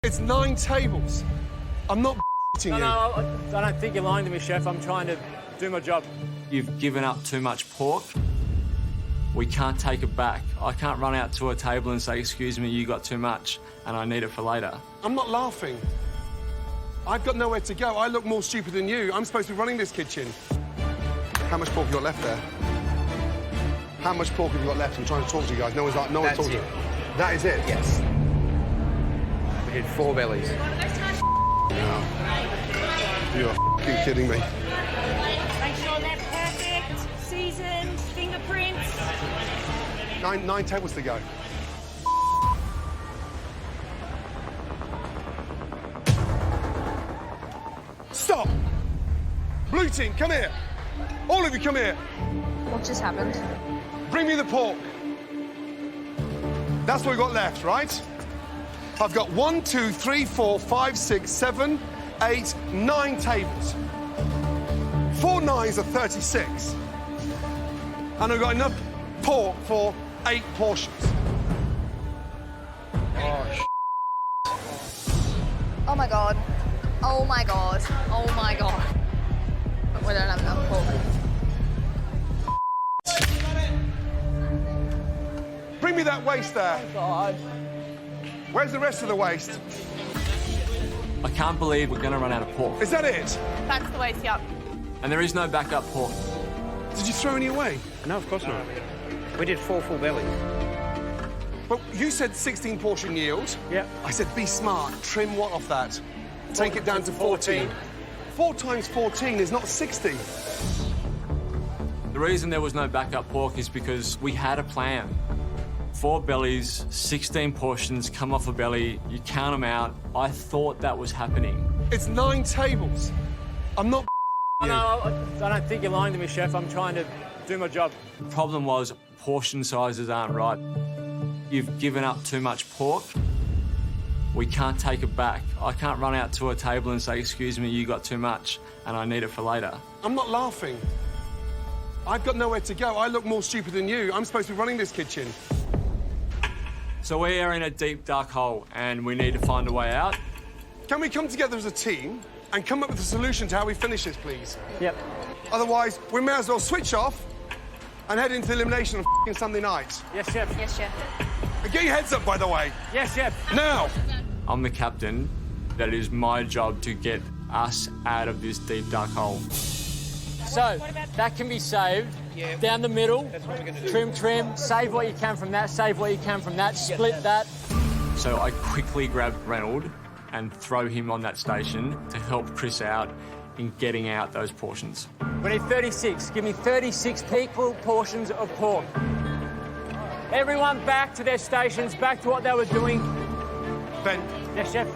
It's 9 tables. I'm not you. No, I don't think you're lying to me, Chef. I'm trying to do my job. You've given up too much pork. We can't take it back. I can't run out to a table and say, excuse me, you got too much and I need it for later. I'm not laughing. I've got nowhere to go. I look more stupid than you. I'm supposed to be running this kitchen. How much pork have you got left there? How much pork have you got left? I'm trying to talk to you guys. No one's talking to you. That is it? Yes. We did 4 bellies. No. You are f***ing kidding me. Make sure they're perfect, seasoned, fingerprints. 9 tables to go. Stop! Blue team, come here. All of you, come here. What just happened? Bring me the pork. That's what we've got left, right? I've got 1, 2, 3, 4, 5, 6, 7, 8, 9 tables. 4 9s are 36. And I've got enough pork for 8 portions. Oh my god. Oh my god. Oh my god. We don't have enough pork. Bring me that waste there. Oh, God. Where's the rest of the waste? I can't believe we're going to run out of pork. Is that it? That's the waste, yep. And there is no backup pork. Did you throw any away? No, of course not. We did 4 full bellies. Well, you said 16 portion yield. Yeah. I said be smart, trim what off that? Take it down to 14. 4 times 14 is not 60. The reason there was no backup pork is because we had a plan. 4 bellies, 16 portions come off a belly, you count them out. I thought that was happening. It's 9 tables. I'm not you. No, I don't think you're lying to me, Chef. I'm trying to do my job. The problem was portion sizes aren't right. You've given up too much pork. We can't take it back. I can't run out to a table and say, excuse me, you got too much and I need it for later. I'm not laughing. I've got nowhere to go. I look more stupid than you. I'm supposed to be running this kitchen. So we are in a deep, dark hole and we need to find a way out. Can we come together as a team and come up with a solution to how we finish this, please? Yep. Otherwise, we may as well switch off and head into elimination on f***ing Sunday night. Yes, Chef. Yes, chef. And get your heads up, by the way. Yes, Chef. Now. I'm the captain. That is my job to get us out of this deep, dark hole. So, that can be saved. Yeah. Down the middle. That's what we're going to do. Trim. Save what you can from that. Save what you can from that. Split that. So I quickly grabbed Reynolds and throw him on that station to help Chris out in getting out those portions. We need 36. Give me 36 equal portions of pork. Everyone back to their stations, back to what they were doing. Ben, Yes, Chef.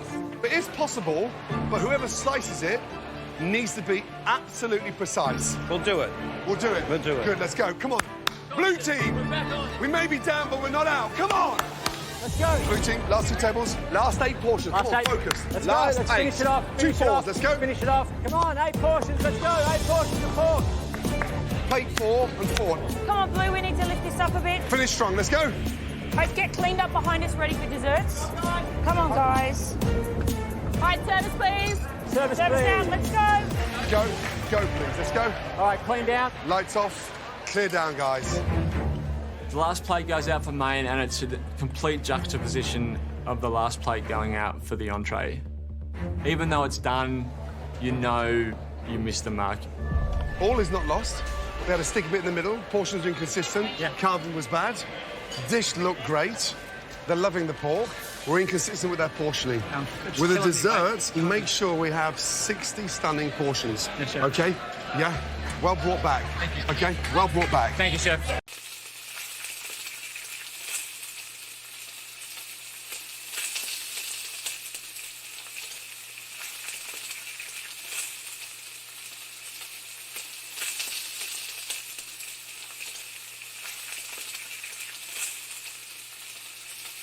it is possible, but whoever slices it needs to be absolutely precise. We'll do it. We'll do it. We'll do it. Good, let's go. Come on. Blue team. We may be down, but we're not out. Come on. Let's go. Blue team, last 2 tables, last 8 portions. Last Come on, 8. focus. Let's last go. Let's 8. finish it off. 2 Finish it 4s, off. let's go. Finish it off. Come on, 8 portions. Let's go. 8 portions of pork. Plate 4 and 4. Come on, Blue, we need to lift this up a bit. Finish strong, let's go. Let's get cleaned up behind us, ready for desserts. Come on, guys. All right, service, please. Service, Service please. down, let's go. Go, please, let's go. All right, clean down. Lights off, clear down, guys. The last plate goes out for main and it's a complete juxtaposition of the last plate going out for the entree. Even though it's done, you know you missed the mark. All is not lost. We had a stick a bit in the middle, portions were inconsistent, Yeah. carving was bad. Dish looked great. They're loving the pork. We're inconsistent with their portioning. With the desserts, make sure we have 60 stunning portions. Yes, sir. Okay? Yeah? Well brought back. Okay? Well brought back. Thank you, Chef.